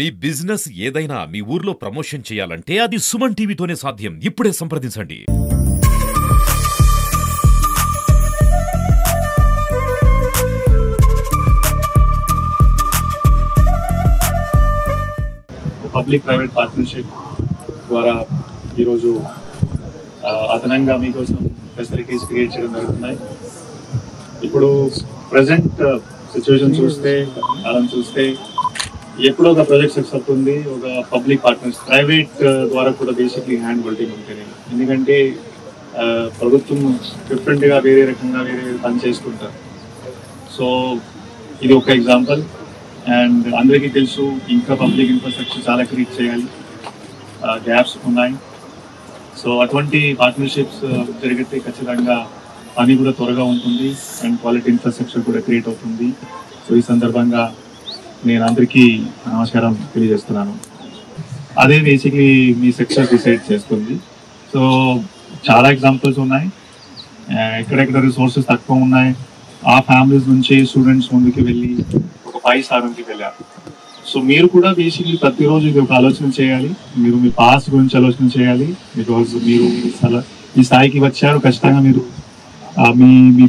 మీ business ఏదైనా మీ ఊర్లో promotion చేయాలంటే అది సుమన్ టీవీతోనే సాధ్యం. ఇప్పుడే సంప్రదించండి. పబ్లిక్ ప్రైవేట్ పార్ట్నర్షిప్ ద్వారా ఈరోజు అదనంగా మీకోసం ఫెసిలిటీస్ క్రియేట్ చేయడం జరుగుతున్నాయి. ఇప్పుడు ప్రజెంట్ సిచ్యువేషన్ చూస్తే కాలం చూస్తే ఎప్పుడో ఒక ప్రాజెక్ట్ సక్సెస్ అవుతుంది, ఒక పబ్లిక్ పార్ట్నర్స్ ప్రైవేట్ ద్వారా కూడా బేసిక్లీ హ్యాండ్ హోల్డింగ్ ఉంటుంది. ఎందుకంటే ప్రభుత్వం డిఫరెంట్గా వేరే రకంగా వేరే పని చేసుకుంటారు. సో ఇది ఒక ఎగ్జాంపుల్. అండ్ అందరికీ తెలుసు ఇంకా పబ్లిక్ ఇన్ఫ్రాస్ట్రక్చర్ చాలా క్రియేట్ చేయాలి, గ్యాప్స్ ఉన్నాయి. సో అటువంటి పార్ట్నర్షిప్స్ జరిగితే ఖచ్చితంగా పని కూడా త్వరగా ఉంటుంది అండ్ క్వాలిటీ ఇన్ఫ్రాస్ట్రక్చర్ కూడా క్రియేట్ అవుతుంది. సో ఈ సందర్భంగా నేను అందరికీ నమస్కారం తెలియజేస్తున్నాను. అదే బేసిక్లీ మీ సక్సెస్ డిసైడ్ చేస్తుంది. సో చాలా ఎగ్జాంపుల్స్ ఉన్నాయి, ఎక్కడెక్కడ రిసోర్సెస్ తక్కువ ఉన్నాయి ఆ ఫ్యామిలీస్ నుంచి స్టూడెంట్స్ ముందుకు వెళ్ళి ఒక 5 స్థానంకి వెళ్ళారు. సో మీరు కూడా బేసిక్లీ ప్రతిరోజు ఇది ఒక ఆలోచన చేయాలి, మీరు మీ పాస్ట్ గురించి ఆలోచన చేయాలి. బికాజ్ మీరు ఈ స్థాయికి వచ్చారు, ఖచ్చితంగా మీరు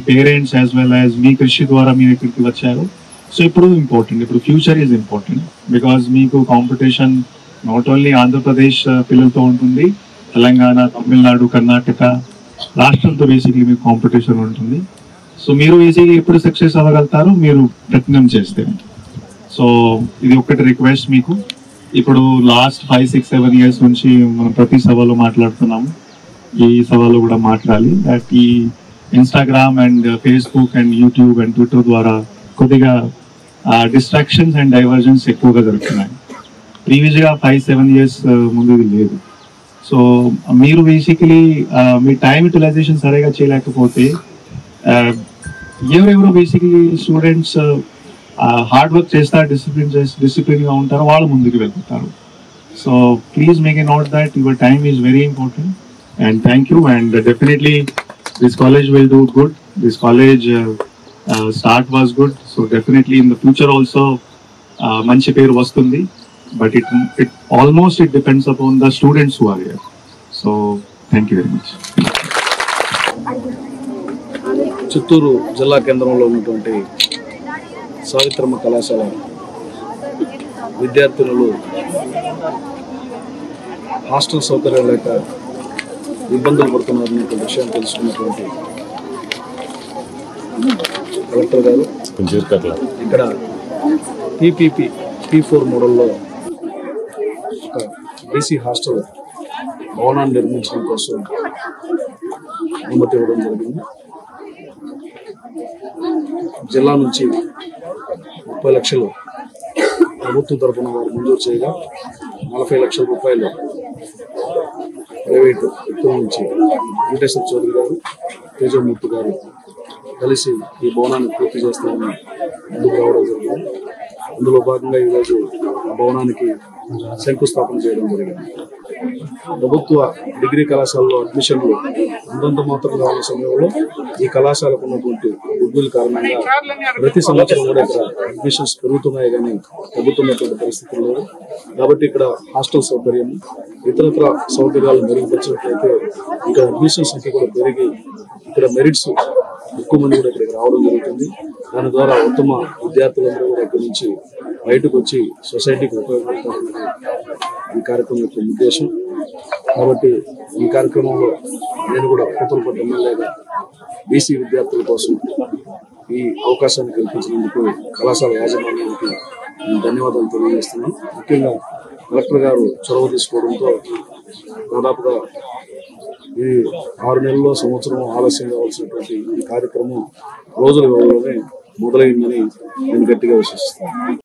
మీ పేరెంట్స్ యాజ్ వెల్ యాజ్ మీ కృషి ద్వారా మీరు ఇక్కడికి వచ్చారు. సో ఇప్పుడు ఇంపార్టెంట్, ఇప్పుడు ఫ్యూచర్ ఈజ్ ఇంపార్టెంట్. బికాజ్ మీకు కాంపిటీషన్ నాట్ ఓన్లీ ఆంధ్రప్రదేశ్ పిల్లలతో ఉంటుంది, తెలంగాణ, తమిళనాడు, కర్ణాటక రాష్ట్రంతో బేసిక్లీ మీకు కాంపిటీషన్ ఉంటుంది. సో మీరు బేసిక్లీ ఎప్పుడు సక్సెస్ అవ్వగలుగుతారు మీరు ప్రయత్నం చేస్తే. సో ఇది ఒకటి రిక్వెస్ట్ మీకు. ఇప్పుడు లాస్ట్ 5, 6, 7 years నుంచి మనం ప్రతి సభలో మాట్లాడుతున్నాము, ఈ సభలో కూడా మాట్లాడాలి. దట్ ఈ Instagram and Facebook and YouTube and Twitter ద్వారా కొద్దిగా డిస్ట్రాక్షన్స్ అండ్ డైవర్జన్స్ ఎక్కువగా జరుగుతున్నాయి. ప్రీవియస్గా 5, 7 years ముందు ఇది లేదు. సో మీరు బేసికలీ మీ టైం యూటిలైజేషన్ సరిగా చేయలేకపోతే ఎవరెవరో బేసికలీ స్టూడెంట్స్ హార్డ్ వర్క్ చేస్తారు, డిసిప్లిన్గా ఉంటారు, వాళ్ళు ముందుకు వెళ్తారు. So please make a note that your time is very important. And thank you. And definitely this college will do good. This college start was good, so definitely in the future also manchi peru vastundi, but it almost depends upon the students who are here. So thank you very much. Chittoor జిల్లా కేంద్రంలో ఉన్నటువంటి సావిత్రమ్మ కళాశాల విద్యార్థులు hostel సౌకర్యం లేక ఇబ్బందులు పడుతున్నారనే విషయం తెలుసుకున్నటువంటి కలెక్టర్ గారు ఇక్కడ PPP P4 మోడల్లో ఒక బీసీ హాస్టల్ భవనాన్ని నిర్మించడం కోసం అనుమతి ఇవ్వడం జరిగింది. జిల్లా నుంచి 30 లక్షలు ప్రభుత్వం తరఫున వారు మంజూరు చేయగా 40 లక్షల రూపాయలు ప్రైవేటు వ్యక్తుల నుంచి వెంకటేశ్వర చౌదరి గారు, తేజమూర్తి గారు కలిసి ఈ భవనాన్ని పూర్తి చేస్తామని ముందుకు రావడం జరిగింది. అందులో భాగంగా ఈరోజు ఆ భవనానికి శంకుస్థాపన చేయడం జరిగింది. ప్రభుత్వ డిగ్రీ కళాశాలలో అడ్మిషన్లు అంతంత మాత్రంగా ఉన్న సమయంలో ఈ కళాశాలకు ఉన్నటువంటి గుడ్విల్ కారణంగా ప్రతి సంవత్సరం కూడా ఇక్కడ అడ్మిషన్స్ పెరుగుతున్నాయి, కానీ తగ్గుతున్నటువంటి పరిస్థితులు లేవు. కాబట్టి ఇక్కడ హాస్టల్ సౌకర్యం, ఇతరత్ర సౌకర్యాలు మెరుగుపరిచినట్లయితే ఇక్కడ అడ్మిషన్ సంఖ్య కూడా పెరిగి ఇక్కడ మెరిట్స్ ఎక్కువ మంది కూడా ఇక్కడికి రావడం జరుగుతుంది. దాని ద్వారా ఉత్తమ విద్యార్థులందరూ కూడా ఇక్కడి నుంచి బయటకు వచ్చి సొసైటీకి ఉపయోగపడతారనేది ఈ కార్యక్రమం యొక్క ఉద్దేశం. కాబట్టి ఈ కార్యక్రమంలో నేను కూడా కూతురుపట్టు ఎమ్మెల్యేగా బీసీ విద్యార్థుల కోసం ఈ అవకాశాన్ని కల్పించినందుకు కళాశాల యాజమాన్యానికి నేను ధన్యవాదాలు తెలియజేస్తున్నాను. ముఖ్యంగా కలెక్టర్ గారు చొరవ తీసుకోవడంతో దాదాపుగా ఈ 6 నెలల్లో సంవత్సరం ఆలస్యం కావాల్సినటువంటి ఈ కార్యక్రమం రోజుల వ్యవధిలోనే మొదలైందని నేను గట్టిగా విశ్వసిస్తాను.